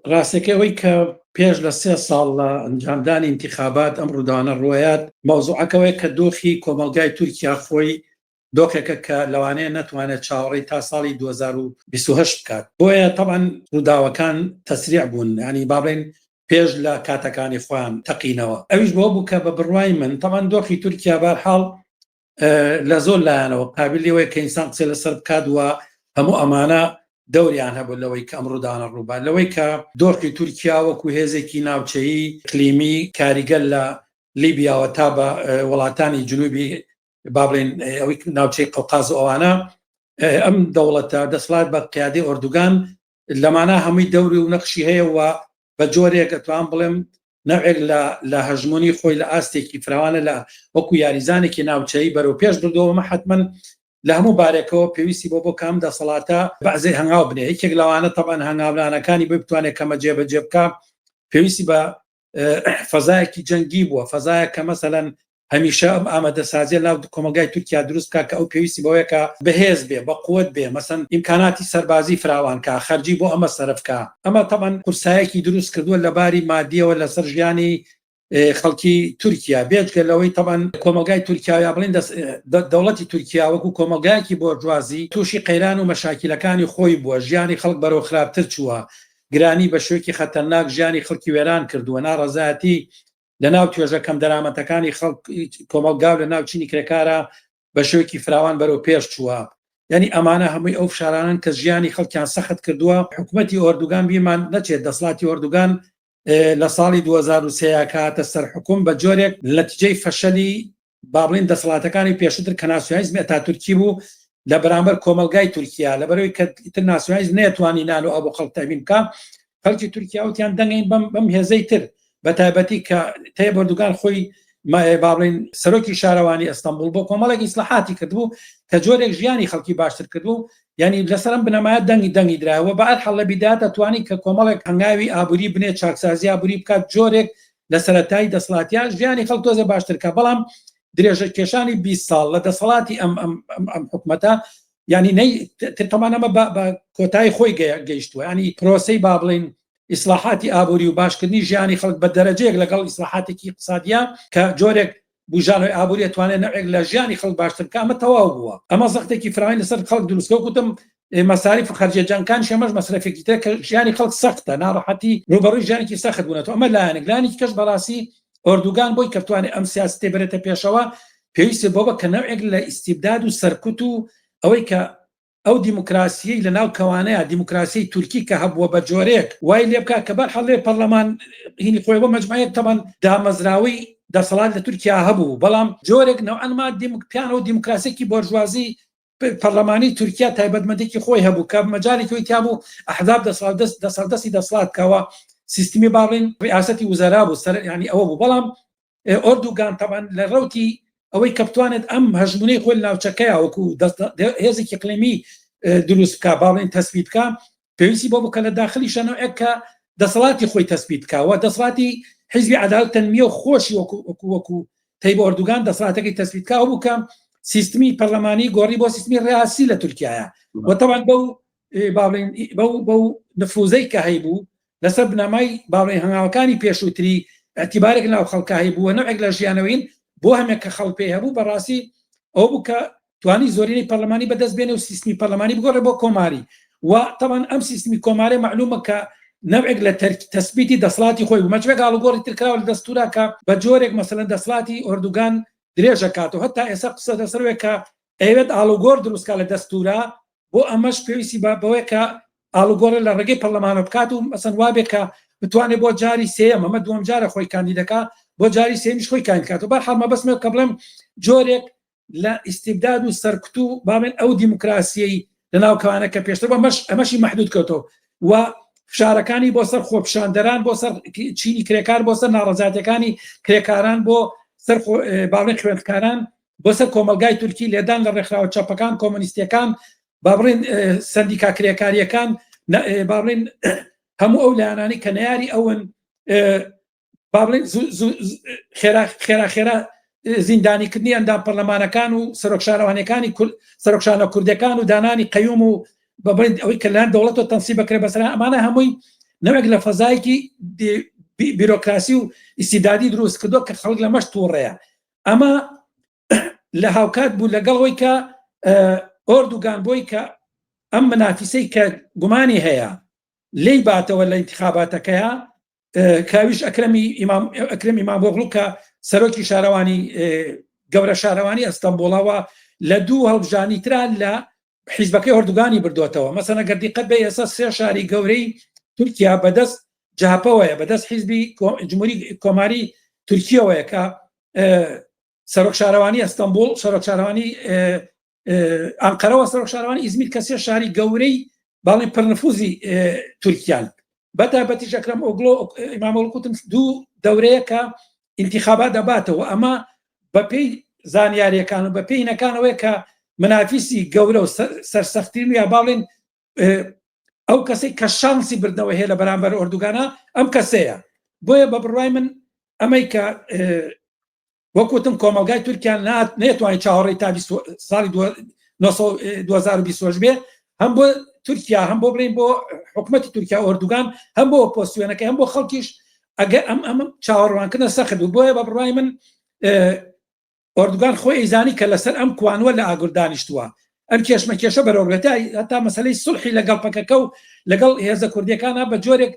ڕاستەکەی کە پێش لە 3 ساڵ لە ئەنجامدانی انتخابات ئەم ڕووداوانە ڕۆیات مەوزوعەکەوەی کە دۆخی کۆمەلگای تورکیا خۆی دۆخێکە کە لەوانەیە نەتوانێت چاوەڕێی تا ساڵی 2028 بکات. بۆیە طبعاً ڕووداوەکان تەسریع بوون، ینی بابڵێن پێش لە کاتەکانی خۆیان تەقینەوە. ئەویش بۆ بوو کە بە بڕوای من طبعاً دۆخی تورکیا بەرحاڵ لە زۆر لایەنەوە قابلیەوەی کە ئینسان قسەی لەسەر بکات وە هەموو ئەمانە دەوریان هەبوو لەوەی کە ئەم ڕووداوانە ڕووبا، لەوەی کە دۆخی تورکیا وەکو هێزێکی ناوچەیی کلیمی کاریگەر لە لیبیاوە تا بە وڵاتانی جنوبی بابڵێن ئەوەی ناوچەی قەوقاز و ئەوانە ئەم دەوڵەتە دەسڵات بە قیادەی ئۆردوگان لەمانە هەمووی دەوری و نەخشی هەیە و بە جۆرێک ئەتوان بڵێم نەوێک لە هەژمۆنی خۆی لە ئاستێکی فراوانە لە وەکو یاریزانێکی ناوچەیی بەرەو پێش بردەوە حتمەن لە هەموو بارێکەوە پێویستی بۆ کام دەسەڵاتە بەعزەی هەنگاو بنێ. یەکێک لەوانە طبعاً هەنگاولانەکانی بۆ بتوانێت کەمە جێبەجێ بکە پێویستی بە فەزایەکی جەنگی بووە، فەزایە کە مەسەلەن هەمیشە ئەم ئامادەسازیە ناو کۆمەلگای تورکیا دروست بکات کە ئەو پێویستی بەوەیە کە بەهێز بێ، بە قووت بێ، مەسەن ئیمکاناتی سەربازی فراوان کە خەرجی بۆ ئەمە سەرفکە. ئەمە طبعاً قورسایەکی دروست کردووە لەباری مادیەوە لەسەر ژیانی خەڵکی تورکیا، بێجگە لەوەی طبعاً کۆمەلگای تورکیا یا بڵێن دەوڵەتی تورکیا وەکو کۆمەلگایەکی بۆرژوازی تووشی قەیران و مەشاکیلەکانی خۆی بووە، ژیانی خەڵک بەرەو خراپتر چووە، گرانی بە شوێکی خەتەرناک ژیانی خەڵکی وێران کردووە، ناڕەزایەتی لە ناو توێژە کەم دەرامەتەکانی خەڵک کۆمەلگاو لە ناو چینی کرێکارە بە شوێکی فراوان بەرەو پێش چووە. یعنی ئەمانە هەمووی ئەو فشارانن کە ژیانی خەڵکیان سەخت کردووە. حکوومەتی ئۆردوگان بیمان نەچێت دەسڵاتی ئۆردوگان لە ساڵی 2023 کاتە سەر حکوم بە جۆرێک نەتیجەی فەشەلی بابڵین دەسەڵاتەکانی پێشتر کە ناسیۆنالیزم ئەتاتورکی بوو لە بەرامبەر کۆمەلگای تورکیا، لەبەرەوەی کە ئیتر ناسیۆنالیزم نەیەتوانی نان و ئەو بۆ خەڵک تەمین بکات، خەڵکی تورکیا وتیان دەنگین بەم هێزەی تر، بە تایبەتی کە تەیب ئۆردوگان خۆی بابڵین سەرۆکی شارەوانی ئەستەمبول بۆ کۆمەڵێکی ئیسلاحاتی کردبوو کە جۆرێک ژیانی خەڵکی باشتر کردبوو، ینی لەسەرم بنەمایە دەنگی درراوە بە هەر حەڵە بیدات ئەتوانی کە کۆمەڵێک هەنگاوی ئابووری بنێت، چاکسازی ئابووری بکات، جۆرێک لە سەرەتای دەسەڵاتیان ژیانی خەڵک تۆزە باشترکە. بەڵام درێژە کێشانی 20 ساڵ لە دەسەڵاتی ئەم حکومەتە ینی تەمانەمە بە کۆتایی خۆی گەیشتووە، ینی پرۆسەی بابڵین ئیسلاحاتی ئابووری و باشکردنی ژیانی خەڵک بە دەرەجەیەک لەگەڵ ئیسلاحاتێکی اقتصادیە کە جۆرێک بوژانەوەی ئابووری ئەتوانێت نەوێک لە ژیانی خەڵک باشترکە، ئەمە تەواو بووە. ئەمە زەختێکی فراوانی لەسەر خەڵک دروستکە و گوتم مەساریف خەرجیەجانکان شەمەش مەسرەفێکی تر کە ژیانی خەڵک سەختە، ناڕەحەتی ڕوبەڕووی ژیانێکی سەخت بوونەوە. ئەمە لایەنێک کەش بەڕاستی ئۆردوگان بۆی کە بتوانێت ئەم سیاستێ بێتە پێشەوە پێویستە بۆ کە نەوێک لە ئیستیبداد و سەرکوت و ئەوەی کە ئەو دیموکراسی لە ناو کەوانەیە دیموکراسی تورکی کە هەبووە بە جۆرێک وای لێ بکات کە بەرحەڵێ پەرلەمان هینی خۆی بۆ مەجموعەیەک تەمەن دامەزراوی دەسەڵات لە تورکیا هەبوو، بەڵام جۆرێک نەوعەنما پیانە و دیموکراسێکی بۆرژوازی پەرلەمانی تورکیا تایبەتمەندێکی خۆی هەبوو کە مەجاڵێکی تیا بوو ئەحزاب دەسەڵدەستی دەسەڵاتکەوە سیستمی باڵین ڕیاسەتی وزەرا بوو سەر ینی ئەوە بوو. بەڵام ئۆردوگان تەبەن لە ڕەوتی ئەوەی کە بتوانێت ئەم هەژمونەی خۆی ناوچەکەیە وەکو هێزێکی اقلیمی دروست بکە باڵین تەسبیت بکە، پێویستی بۆ بکە لە داخلی شەنەوەک کە دەسەڵاتی خۆی تەسبیت بکەوە، دەسەڵاتی حیزبی عەدالەت تەنمیە و خۆشی وەکو تەیب ئۆردوگان دەسەڵاتەکەی تەسبیت بکە، ئەو بکە سیستمی پەرلەمانی گۆڕی بۆ سیستمی ڕیاسی لە تورکیایە و طبعاً بەو نفوزەی کە هەیبوو لەسەر بنەمای باڵین هەنگاوەکانی پێشووتری ئەتیبارێک ناو خەڵکە هەیبووە نەوێک لە ژیانەوەین بۆ هەمێک کە خەڵک پێی هەبوو بەڕاستی ئەو بوو کە توانی زۆرینەی پەرلەمانی بەدەست بێنێ و سیستمی پەرلەمانی بگۆڕێ بۆ کۆماری و طبعاً ئەم سیستمی کۆماری معلومە کە نەوێک لە تەسبیتی دەسەڵاتی خۆی بوو، مەجموعێک ئاڵوگۆڕی ترکراوە لە دەستورا کە بە جۆرێک مەسەلەن دەسەڵاتی ئۆردوگان درێژە کاتەوە هەتا ئێستا قسە لەسەرەوەی کە ئەوێت ئاڵوگۆڕ دروستکە لە دەستورا بۆ ئەمەش پێویستی بەوەی کە ئاڵوگۆڕ لە ڕێگەی پەرلەمانە بکات و مەسەن وابێت کە بتوانێت بۆ جاری سێم ئەمە دووەم جارە خۆی کاندیدەکە بۆ جاری سێمیش خۆی کاندیدکات و بەرحەڵ مەبەستمە کە بڵێم جۆرێک لە ئیستیبداد و سەرکوت و باڵێن ئەو دیموکراسیەی لە ناو کەوانە کە پێشتر ئەمەشی مەحدود کەوتەوە و فشارەکانی بۆ سەر خۆپشاندەران بۆ سەر چینی کرێکار بۆ سەر ناڕەزایەتەکانی کرێکاران بۆ سەر باڵێن خوێندکاران بۆ سەر کۆمەلگای تورکی لێدان لە ڕێکخراوە چەپەکان کۆمۆنیستیەکان باڵێن سەندیکا کرێکاریەکان باڵێن هەموو ئەو لایەنانی کە نەیاری ئەوەن باڵێن خێرا زیندانیکردنی ئەندام پەرلەمانەکان و سەرۆکشارەوانەکانی سەرۆکشانە کوردەکان و دانانی قەیوم و بەڵێن ئەوەی کە لەلاەن دەوڵەت و تەنسیب بکرێ بەسەر ئەمانە هەمووی نەوەک لە فەزایەکی بیرۆکراسی و ئیسیدادی دروست کردو کە خەڵک لە مەش تووڕەیە. ئەمە لە هاوکات بوو لەگەڵەوەی کە ئۆردوگان بۆی کە ئەم منافیسەی کە گومانی هەیە لی باتەوە لە انتخاباتەکەیە، کاویش ئەکرەم ئیمامۆغڵو کە سەرۆکی شارەوانی گەورە شارەوانی ئەستەمبوڵەوە لە دوو هەڵبژانی تران لە حیزبەکەی ئۆردوگانی بردوێتەوە. مەسەڵەن ئەگەر دیقەت بێ ئێستا 3 شاری گەورەی تورکیا بەدەست جاپەوەیە، بەدەست حیزبی جمهوری کۆماری تورکیەوەیە کە سەرۆک شارەوانی ئەستەمبوڵ، سەرۆک شارەوانی ئەنقەرەوە، سەرۆک شارەوانی ئیزمیر کە 3 شاری گەورەی باڵێن پڕنفوزی تورکیان. بەتابەتیش ئەکرەم ئیمامۆغڵو کوتم دوو دەورەیە کە انتخابات دەباتەوە. ئەمە بەپێی زانیاریەکان و بەپێی نەکانەوەی کە منافیسی گەورە و سەرسەختترین یا باڵێن ئەو کەسێک کە شانسی بردنەوە هەیە لە بەرامبەر ئۆردوگانە ئەم کەسەیە. بۆیە بە بڕوای من ئەمەی کە وەکوتم کۆمەلگای تورکیان نێتوانێت چاوەڕێی تا ساڵی 2020 بێ، هەم بۆ تورکیا، هەم بۆ بڵین بۆ حکومەتی تورکیا ئۆردوگان، هەم بۆ ئۆپۆزیسیۆنەکە، هەم بۆ خەڵکیش ئەگەر ئەم چاوەڕوانکردنە سەخت بوو. بۆیە بە بڕوای من ئۆردوگان خۆی ئەیزانی کە لەسەر ئەم کوانوە لە ئاگر دانیشتووە، ئەم کێشمەکێشە بەرەوڕێتە هەتا مەسەلەی سولحی لەگەڵ پەکەکە و لەگەڵ هێزە کوردیەکانە بە جۆرێک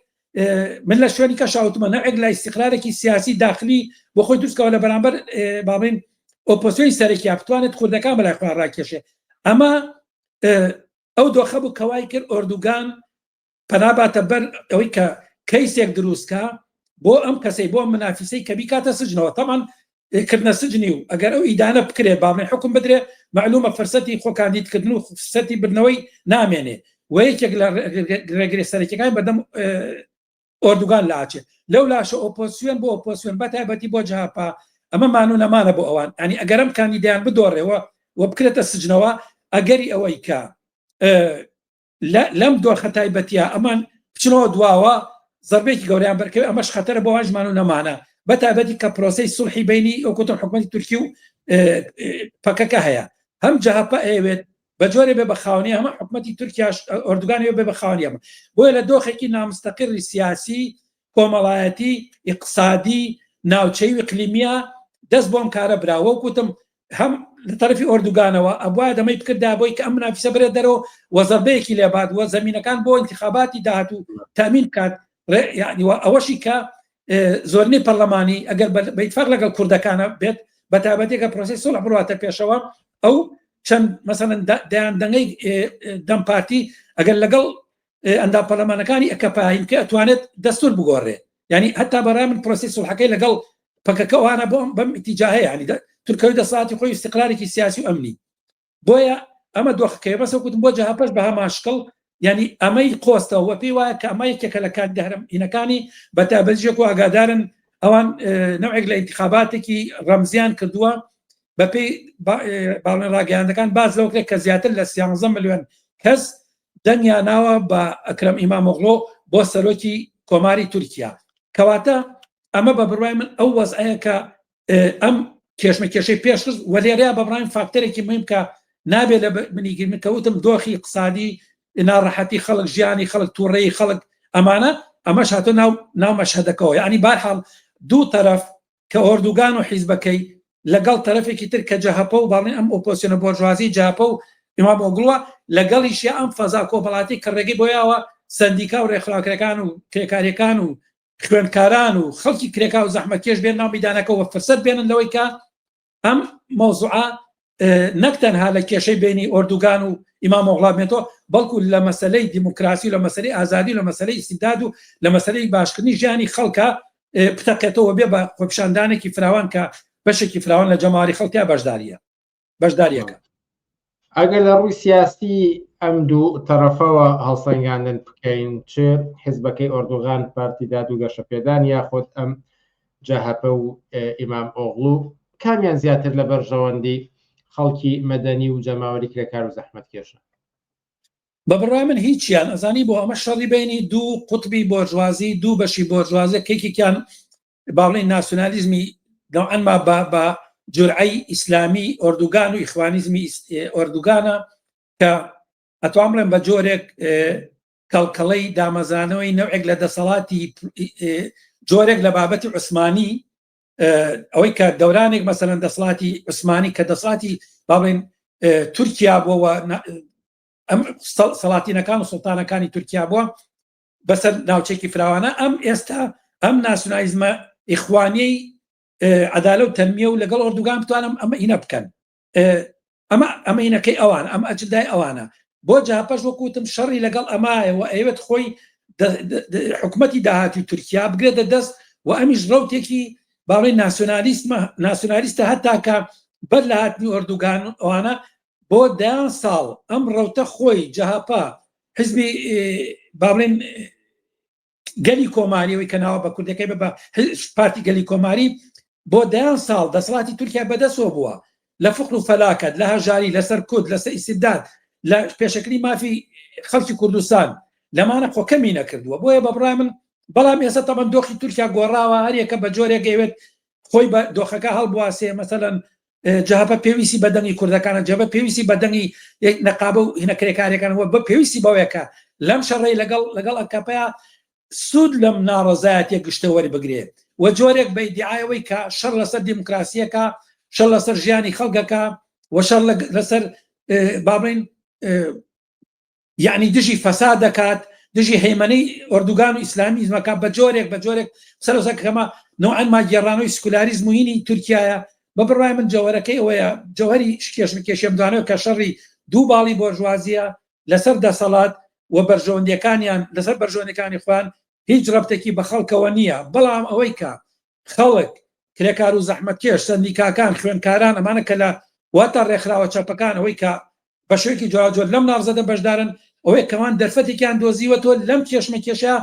من لە شوێنی کە شاوتمە نەوێک لە ئیستیقرارێکی سیاسی داخلی بۆ خۆی دروستکەوە لە بەرامبەر باڵێن ئۆپۆزیسیۆنی سەرەکیە بتوانێت کوردەکان بەلای خۆیان ڕاکێشێ. ئەمە ئەو دۆخە بوو کەوای کرد ئۆردوگان پەناباتە بەر ئەوەی کە کەیسێک دروستکە بۆ ئەم کەسەی بۆ منافیسەی کە بیکاتە سجنەوە. تەمان کردنە سجنی و ئەگەر ئەو ئیدانە بکرێ باڵێن حکم بدرێ، معلومە فرسەتی خۆکاندیدکردن و فرسەتی بردنەوەی نامێنێ و یەکێک لە ڕێگری سەرەکیەکان بەدەم ئۆردوگان لاچێ. لەو لاشە ئۆپۆزیسیۆن بۆ ئۆپۆزیسیۆن بەتایبەتی بۆ جاپا ئەمە مانوو نەمانە بۆ ئەوان، ئەنی ئەگەرم کاندیدیان بدۆڕێەوە و بکرێتە سجنەوە، ئەگەری ئەوەی کە لەم دۆخە تایبەتیە ئەمان بچنەوە دواوە زەربێکی گەوریان بەرکەوێ، ئەمەش خەتەرە بۆ هەژمان و نەمانە، بەتابەتی کە پرۆسەی سولحی بینی ئەوکوتم حکومەتی تورکی و پەکەکە هەیە. هەم جاپا ئەوێت بە جۆرێ بێ بەخاونی، هەمە حکومەتی تورکیاش ئۆردوگانی بێ بەخاونی. ئەمە بۆیە لە دۆخێکی نامستەقری سیاسی، کۆمەڵایەتی، ئیقتصادی، ناوچەی و ئیقلیمیە دەست بۆم کارە براوە. وەکوتم هەم لە تەرەفی ئۆردوگانەوە ئەبوایە دەمەی بکردا بۆی کە ئەم منافیسە برێت دەرەوە و زەربەیەکی لێبات وە زەمینەکان بۆ انتخاباتی داهاتوو تامین بکات. یعنی ئەوەشی کە زۆرینەی پەرلەمانی ئەگەر بە ئیتفاق لەگەڵ کوردەکانە بێت، بەتابەتێکە پرۆسەی سولح بڕواتە پێشەوە، ئەو چەند مەسەڵەن دەنگەی دەم پارتی ئەگەر لەگەڵ ئەندا پەرلەمانەکانی ئەکەپاین کە ئەتوانێت دەستور بگۆڕێ. یعنی هەتا بەڕای من پرۆسەی سولحەکەی لەگەڵ پەکەکەوانە بەم ئیتیجاهەیە، ینی تورکەوی دەسەڵاتی خۆی استقرارێکی سیاسی و ئەمنی. بۆیە ئەمە دۆخەکەی بەسە کوتم بۆ جاپەش بە هەماشکڵ، ینی ئەمەی قۆستەوە پێی وایە کە ئەمە یەکێکە لە کاندیدەکانی بەتابەتیەک و ئاگادارن ئەوان نەوێک لە انتخاباتێکی ڕەمزیان کردووە بەپێی باڵێن ڕاگەیاندەکان باز لەوکرێک کە زیاتر لە 13 ملیۆن کەس دەنگیان ناوە بە ئەکرەم ئیمامۆغڵۆ بۆ سەرۆکی کۆماری تورکیا. کەواتە ئەمە بە بڕوای من ئەو وەزعەیە کە ئەم کێشمەکێشەی پێشخست و لێرەیە بە بڕای فاکتەرێکی مهم کە نابێت لە منیگیرمن کەوتم دۆخی اقتصادی، ناڕەحەتی خەڵک، ژیانی خەڵک، تووڕێی خەڵک، ئەمەش هاتۆ ناو مەشهەدەکەەوە. یعنی بەرحاڵ دوو تەرەف کە ئۆردوگان و حیزبەکەی لەگەڵ تەرەفێکی تر کە جاپە و باڵێن ئەم ئۆپۆزیسیۆنە بۆرژوازی جاپە و ئیمامۆغڵوە لەگەڵیشی ئەم فەزا کۆمەڵاتی کە ڕێگەی بۆیاوە سەندیکا و ڕێکخراوەکەەکان و کرێکاریەکان و خوێندکاران و خەڵکی کرێکا و زەحمەتکێش بێن ناو میدانەکەەوە فرسەت بێنن لەوەی کە ئەم مەوزوعە نەک تەنها لە کێشەی بینی ئۆردوگان و ئیمامۆغڵا بێتەوە، بەڵکو لە مەسەلەی دیموکراسی و لە مەسەلەی ئازادی و لە مەسەلەی ئیستیبداد و لە مەسەلەی باشکردنی ژیانی خەڵکە بتەقێتەوە بێ بە خۆپیشاندانێکی فراوان کە بەشێکی فراوان لە جەماوەری خەڵکیا بەشداریەکە. ئەگەر لە ڕووی سیاسی ئەم دوو تەرەفەوە هەڵسەنگاندن بکەین، چ حیزبەکەی ئۆردوغان پارتی داد و گەشەپێدان یاخۆت ئەم جاهەپە و ئیمامۆغڵو، کامیان زیاتر لە بەرژەوەندی خەڵکی مەدەنی و جەماوەری کرێکار و زەحمەتکێشە؟ بە بڕای من هیچیان ئەزانی بۆ ئەمە شەڕی بینی دوو قوتبی بۆرژوازی، دوو بەشی بۆرژوازە، کێکێکیان باڵێن ناسیۆنالیزمی نەوعەنما بە جورعەی ئیسلامی ئۆردوگان و ئیخوانیزمی ئۆردوگانە کە ئەتوان بڵێن بە جۆرێک کەڵکەڵەی دامەزانەوەی نەوعێک لە دەسەڵاتی جۆرێک لە بابەتی عوسمانی ئەوەی کە دەورانێک مەسەرەن دەسەڵاتی عوسمانی کە دەسەڵاتی باڵێن تورکیا بووە ئەم سەڵاتینەکان و سوڵتانەکانی تورکیا بووە بەسەر ناوچێکی فراوانە ئەم ئێستا ئەم ناسیۆنالیزمە ئیخوانیەی عەدالە و تەنمیە و لەگەڵ ئۆردوگان بتوانم ئەمە هینە بکەن ئەمە هینەکەی ئەوان ئەم ئەجندای ئەوانە بۆ جاپەش وەکوتم شەڕی لەگەڵ ئەمایەوە ئەوێت خۆی حکومەتی داهاتی تورکیا بگرێتە دەست و ئەمیش ڕەوتێکی باڵێ ناسیۆنالیستە هەتاکە بەر لە هاتنی ئۆردوگان ئەوانە بۆ 10 ساڵ ئەم ڕەوتە خۆی جەهاپا حزبی باڵێن گەلی کۆماریەوەی کە ناوە بە کوردەکەی بە پارتی گەلی کۆماری بۆ 10 ساڵ دەسەڵاتی تورکیا بەدەستەوە بووە لە فقر و فەلاکەت لە هەژاری لەسەر کورد لەسەر ئیسیداد لە پێشەکری مافی خەڵکی کوردستان لەمانە خۆکەمی نەکردووە بۆیە بە بڕای من بەڵام ئێستا تەمەن دۆخی تورکیا گۆڕاوە هەرێکە بە جۆرێک گەیوێت خۆی بە دۆخەکە هەڵبواسێ مەسەلەن جەهاپە پێویستی بەدەنگی کوردەکانە جەبە پێویستی بەدەنگی نەقابە و هینەکرێکاریەکانەوە بە پێویستی بەوەیەکە لەم شەڕێی لەگەڵ ئەکاپەیە سوود لەم ناڕەزایەتێ گشتەوەری بگرێت و جۆرێک بە ئیدعایەوەی کە شەڕ لەسەر دیموکراسیەکە شەڕ لەسەر ژیانی خەڵکەکە و شەڕ لەسەر بابڵین یعنی دژی فەساد دەکات دژی هەیمەنەی ئۆردوگان و ئیسلامیزمەکە بە جۆرێک سەرۆسەکەمە نوعەن ماگێڕانەوەی سکولاریزم و هینی تورکیایە بە بڕای من جەوهرەکەی ئەوەیە جەوهری کێشم دانەوە کە شەڕی دوو باڵی بۆژوازیە لەسەر دەسەڵات و بەرژەوەندەکانیان لەسەر بەرژەوەندەکانی خوان هیچ ڕەبتێکی بە خەڵکەوە نییە بەڵام ئەوەی کە خەڵک کرێکار و زەحمەتکێش سەندیکاکان خوێنکاران ئەمانە کە لە واتە ڕێکخراوە چەپەکان ئەوەی کە بە شوێکی جۆراجۆر لەم ناڕزەدە بەشدارن ئەوەی کەوان دەرفەتێکیان دۆزیوەتەوە لەم کێشمەکێشە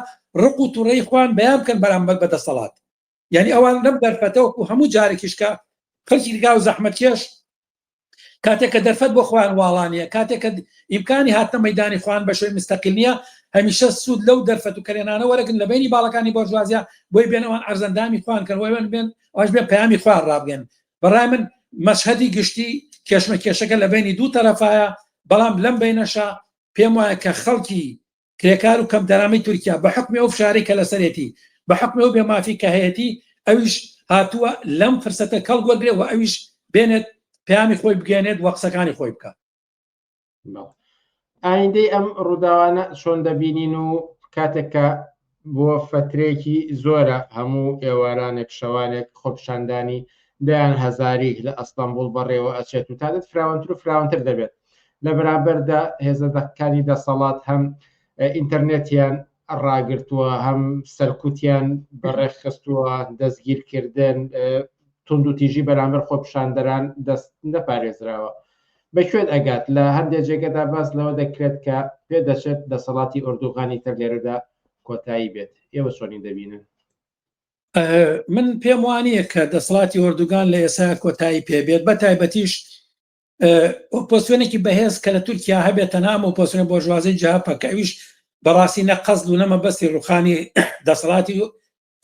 ڕق و تووڕەی خوان بەیان بکەن بەرامبەر بە دەسەڵات یعنی ئەوان لەم دەرفەتەوەکو هەموو جارێکیشکە خەڵکی دیگا و زەحمەتکێش کاتێک کە دەرفەت بۆ خوان واڵانیە کاتێک کە ئیمکانی هاتنە مەیدانی خوان بە شوێی مستەقیل نییە هەمیشە سوود لەو دەرفەت و کەرێنانە وەرەگن لە بینی باڵەکانی بۆژوازیە بۆی بێنەوەن ئەرزەندامی خوان کردوە بێن ئەوش بێ پەیامی خوان ڕابگەن بەڕای من مەشهەدی گشتی کێشمەکێشەکە لە بینی دوو تەرەفایە بەڵام لەم بینەشە پێم وایە کە خەڵکی کرێکار و کەم دەرامەی تورکیا بە حکمی ئەو فشارەی کە لەسەرێتی بە حکمی ئەو بێمافی کە هەیەتی ئەویش هاتووە لەم فرسەتە کەڵ وەرگێ و ئەویش بێنێت پەیامی خۆی بگەێنێت وە قسەکانی خۆی بکە ئایندەی ئەم ڕووداوانە چۆن دەبینین و کاتێککە بۆ فترێکی زۆرە هەموو ئێوارانێک شەوانێک خۆپشاندانی دایان هەزاری لە ئەستانبول بەڕێوە ئەچێت و تادت فراوانتر و فراوانتر دەبێت لە بەرامبەردا هێزەکانی دەسەڵات هەم ئینتەرنێتیان ڕاگرتووە هەم سەرکوتیان بەڕێخستووە دەستگیرکردن تند و تیژی بەرامبەر خۆپشاندەران دەست نەپارێزراوە بەکوێت ئەگات لە هەندێک جێگەدا باس لەوە دەکرێت کە پێ دەچێت دەسەڵاتی ئۆردوغانی تر لێرەدا کۆتایی بێت ئێوە چۆنی دەبینن من پێم وانییە کە دەسەڵاتی ئۆردوگان لە ئێسا کۆتایی پێبێت بە تایبەتیش ئۆپۆسیۆنێکی بەهێز کە لە تورکیا هەبێتە نام ئۆپۆسیۆن بۆژوازی جاپە کە ئەویش بەڕاستی نەقەزد و نەمە بەستی ڕوخانی دەسەڵاتی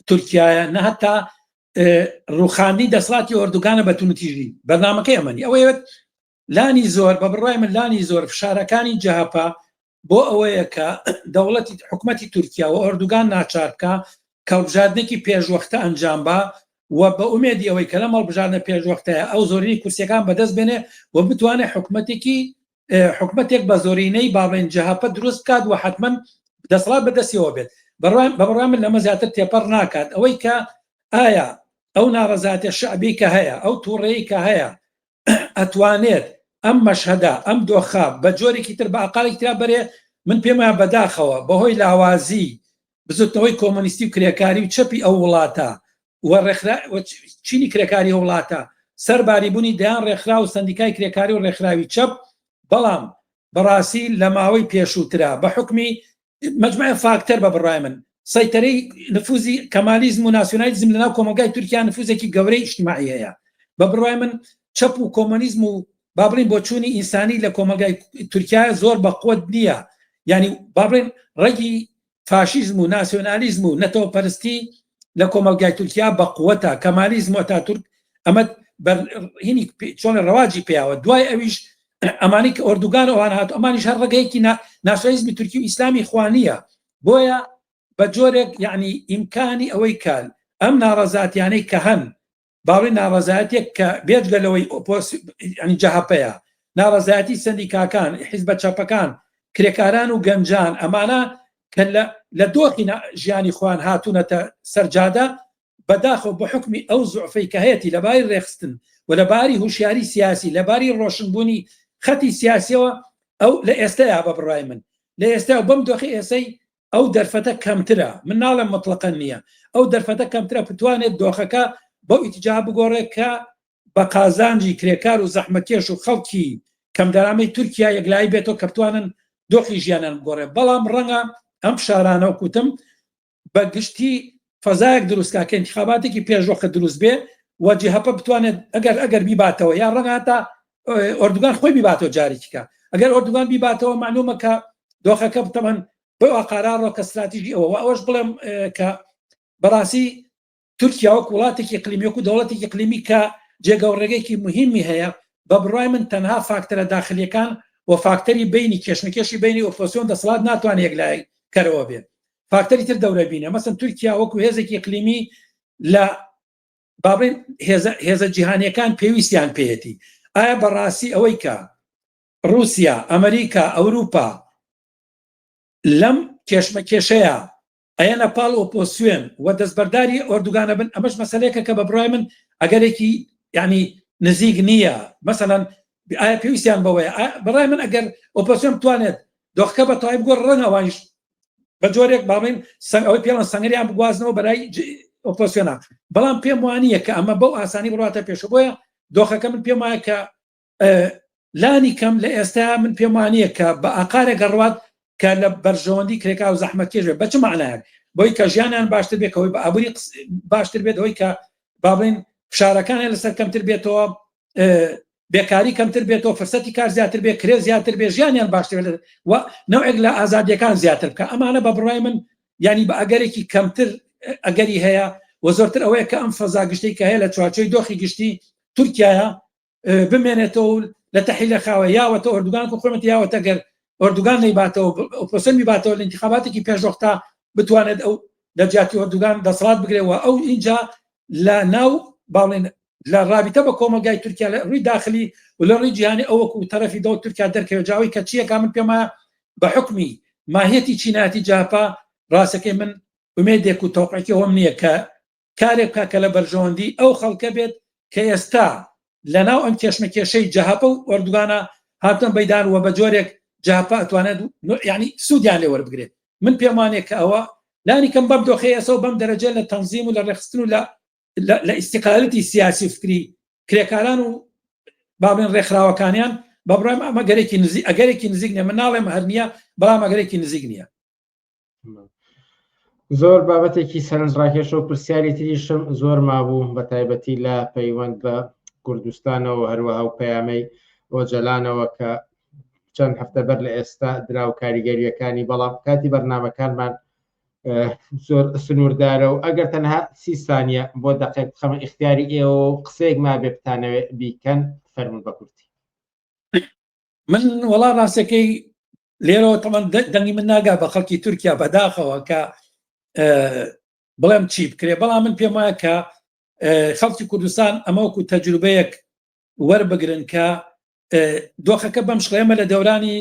تورکیایە نە هەتا ڕوخاندنی دەسەڵاتی ئۆردوگانە بە تونوتیژی بەرنامەکەی ئەمەنی ئەوەیەوێت لانی زۆر بە بڕای من لانی زۆر فشارەکانی جاپا بۆ ئەوەیە کە دەوڵەتی حکومەتی تورکیا و ئۆردوگان ناچار بکە کەڵبژاردنێکی پێشوەختە ئەنجام بە و بە ئومێدی ئەوەی کە لە مەڵبژاردنە پێشوەختەیە ئەو زۆرینەی کورسیەکان بەدەست بێنێ و بتوانێت حکومەتێک بە زۆرینەی باڵێن جەهاپە دروست بکات و حتمما دەسەڵات بەدەستیەوە بێت بە بڕای من لەمە زیاتر تێپەڕ ناکات ئەوەی کە ئایا ئەو ناڕەزاتە شعبی کە هەیە ئەو تووڕەیی کە هەیە ئەتوانێت ئەم مەشهەدە ئەم دۆخە بە جۆرێکی تر بە ئاقالێکی ترا بەرێ من پێم وایە بەداخەوە بەهۆی لاوازی بزوتنەوەی کۆمۆنیستی و کرێکاری و چەپی ئەو وڵاتە چینی کرێکاری وڵاتە سەرباری بوونی دایان ڕێکخرا و سندیکای کرێکاری و ڕێکخراوی چەپ بەڵام بەڕاستی لە ماوەی پێشووترا بە حکمی مەجموعە فاکتەر بە بڕای من سەیتەرەی نفوزی کەمالیزم و ناسیۆنالیزم لەناو کۆمەلگای تورکیا نفوزێکی گەورەی ئیجتیماعی هەیە بە بڕای من چەپ و کۆمۆنیزم و بابڵین بۆ چوونی ئینسانی لە کۆمەلگای تورکیا زۆر بە قوت نییە یعنی بابڵین ڕێگی فاشیزم و ناسیۆنالیزم و نەتەوەپەرستی لە کۆمەلگای تورکیا بە قووەتە کەمالیزم و ئەتاتورک ئەمە هینی چۆن ڕەواجی پێیاوە دوای ئەویش ئەمانی کە ئۆردوگان ئەوان هات ئەمانیش هەر ڕێگەیەکی ناسۆلیزمی تورکی و ئیسلامی خوانیە بۆیە بە جۆرێک یعنی ئیمکانی ئەوەی کال ئەم ناڕەزاتیانەی کە هەن باڵی ناڕەزایەتێک کە بێجگەلەوەی ینی جەهەپەیە ناڕەزایەتی سندیکاکان حیزبە چەپەکان کرێکاران و گەنجان ئەمانە کە لە دۆخی ژیانی خوان هاتوونەتە سەرجادە بەداخەوە بە حکمی ئەو زوعفەی کە هەیەی لەباری ڕێخستن و لەباری هوشیاری سیاسی لەباری ڕۆشنبوونی خەتی سیاسیەوە ئەو لە ئێستایا بە بڕای من لە ئێستا بەم دۆخی ئێسەی ئەو دەرفەتە کەمترە من ناڵێم مطلقاً نییە ئەو دەرفەتە کەمترە بتوانێت دۆخەکە بەو ئیتیجا بگۆڕێت کە بە قازانجی کرێکار و زەحمەکێش و خەڵکی کەمدەرامەی تورکیا یەکلایی بێتەوە کە بتوانن دۆخی ژیانیان بگۆڕێ بەڵام ڕەنگە ئەم شارانە و کوتم بە گشتی فەزایەک دروستکە کە انتخاباتێکی پێشوەخت دروست بێ و جەهەپە بتوانێت ئەگەر بیباتەوە یا ڕەنگە هەتا ئۆردوگان خۆی بیباتەوە جارێکیکە ئەگەر ئۆردوگان بیباتەوە معلومە کە دۆخەکە بتەمەن بۆ قەرارڕۆ کە استراتیژی ئەوە ئەوەش بڵێم کە بەڕاستی تورکیا وەک وڵاتێکی اقلیمی وەکو دەوڵەتێکی اقلیمی کە جێگەوڕێگەیەکی مهمی هەیە بە بڕای من تەنها فاکتەرە داخلیەکان و فاکتەری بینی کێشمەکێشی بینی ئۆپۆزیسیۆن دەسەڵات ناتوانێت یەکلایی کەرەوە بێت فاکتەری تر دەورە بینە مەسەن تورکیا وەکو هێزێکی اقلیمی لە بابڵێن هێزە جیهانیەکان پێویستیان پێیەتی ئایا بەڕاستی ئەوەی کە رووسیا ئەمریکا ئەوروپا لەم کێشمەکێشەیە ئەیەنە پاڵ ئۆپۆسیۆن و دەستبەرداری ئۆردوگانە بن ئەمەش مەسەلەیەکە کە بە بڕای من ئەگەرێکی یعنی نزیک نییە مەسەلەن ئایا پێویستیان بەوەیە بەڕای من ئەگەر ئۆپۆسیۆن بتوانێت دۆخەکە بە تەواوی بگۆڕ ڕەنەوەیش بە جۆرێک باڵین ئەوەی پێڵەن سەنگریان بگوازنەوە بەرای ئۆپۆسیۆنە بەڵام پێم وانییە کە ئەمە بەو ئاسانی بڕاتە پێشە بۆیە دۆخەکە من پێم وایە کە لانی کەم لە ئێستا من پێم وانییە کە بە ئاقارێک گەڕوات کە لە بەرژەوەندی کرێکا و زەحمەتکێش بێت بە چ معنایە بۆی کە ژیانیان باشتر بێتەوەی بە ئابووری باشتر بێت ئەوەی کە باڵین فشارەکان لەسەر کەمتر بێتەوە بێکاری کەمتر بێتەوە فرسەتی کار زیاتر بێت کرێ زیاتر بێ ژیانیان باشتر و نەوەیەک لە ئازادیەکان زیاتر بکە ئەمانە بە بڕای من ینی بە ئەگەرێکی کەمتر ئەگەری هەیە و زۆرتر ئەوەیە کە ئەم فەزا گشتی کە هەیە لە چوارچۆی دۆخی گشتی تورکیایە بمێنێتەوە لە تەحیلە خاوە یاوەتە ئۆردوگان و خۆمەت یاوەتە گەر ئۆردوگان نەیباتەوە ئۆپۆسیۆن میباتەوە لە انتخاباتێکی پێشوەختا بتوانێت ئەو لە جیاتی ئۆردوگان دەسەڵات بگرێەوە ئەو اینجا لە ناو باڵێن لە رابطە بە کۆمەلگای تورکیا لە ڕووی داخلی و لە ڕووی جیهانی ئەوەکو تەرەفی دەوڵەت تورکیا دەرکەوێت جاوی کە چیەکە من پێمە بە حکمی ماهیەتی چیناتی جاپا ڕاستەکەی من ئومێدێک و تەوقعێکی هەم نییە کە کارێک بکە کە لە بەرژەوەندی ئەو خەڵکە بێت کە ئێستا لە ناو ئەم کێشمەکێشەی جەهەپە و ئۆردوگانە هاتن بەیدان و بە جۆرێک جاپا ئەتوانێت یعنی سوودیان لێ وەربگرێت من پێم وانێت کە ئەوە لانی کەم بەم دۆخەیە ئێستا و بەم دەرەجە لە تەنزیم و لە ڕێخستن و لە ئیستیقلالیتی سیاسی فکری کرێکاران و باڵێن ڕێکخراوەکانیان بە بڕای ئەمە ئەگەرێکی نزیک نیە من ناڵێم هەر نییە بەڵام ئەگەرێکی نزیک نییە زۆر بابەتێکی سەرنجڕاکێشە و پرسیاری تریشم زۆر مابوو بە تایبەتی لە پەیوەند بە کوردستانەوە هەروەها و پەیامەی ئۆجەلانەوە کە چەند هەفتە بەر لە ئێستا دراو کاریگەریەکانی بەڵام کاتی بەرنامەکانمان زۆر سنووردارە و ئەگەر تەنها 30 ثانیە بۆ دەقێک بخەمە ئیختیاری ئێوە قسەیەک ما بێ بتانەوێت بیکەن فەرمون بە کورتی من وەڵا ڕاستەکەی لێرەوە تەمان دەنگی من ناگا بە خەڵکی تورکیا بەداخەوە کە بڵێم چی بکرێ بەڵام من پێم وایە کە خەڵکی کوردستان ئەمەوەکو تەجروبەیەک وەربگرن کە دۆخەکە بەم شڵێمە لە دەورانی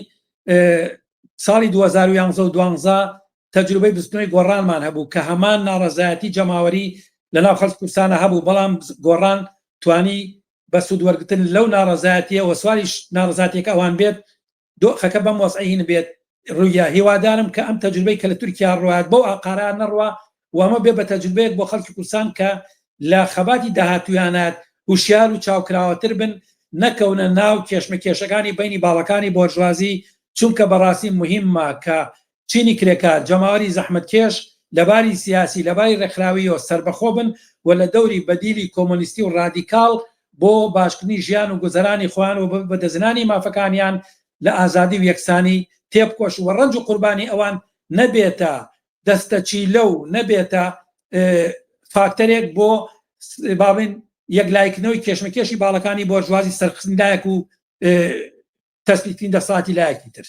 ساڵی 2011 تەجروبەی بستنەوەی گۆڕانمان هەبوو کە هەمان ناڕەزایەتی جەماوەری لە ناو خەڵکی کوردستانە هەبوو بەڵام گۆڕان توانی بە سوود وەرگتن لەو ناڕەزایەتیە و سوالیش ناڕەزایەتێک ئەوان بێت دۆخەکە بەم وەسعی بێت ڕوویە هیوادارم کە ئەم تەجروبەی کە لە تورکیا ڕوات بەو ئاقاران نەڕوا و ئەمە بێ بە تەجروبەیەک بۆ خەڵکی کوردستان کە لە خەباتی داهاتویانات وشیار و چاوکراوەتر بن نەکەونە ناو کێشمەکێشەکانی بینی باڵەکانی بۆرژوازی چونکە بەڕاستی مهمە کە چینی کرێکار جەماوەری زەحمەتکێش لەباری سیاسی لەباری ڕێکخراویەوە سربەخۆ بن و لە دەوری بەدیلی کۆمۆنیستی و ڕادیکاڵ بۆ باشکردنی ژیان و گوزەرانی خۆیان و بەدەزنانی مافەکانیان لە ئازادی و یەکسانی تێبکۆش و ڕەنج و قوربانی ئەوان نەبێتە دەستە چیلە و نەبێتە فاکتەرێک بۆ باڵێن یەکلایکردنەوەی کێشمەکێشی باڵەکانی بۆرژوازی سەرخستندایەک و تەسبیتکردن دەسەڵاتی لایەکی تر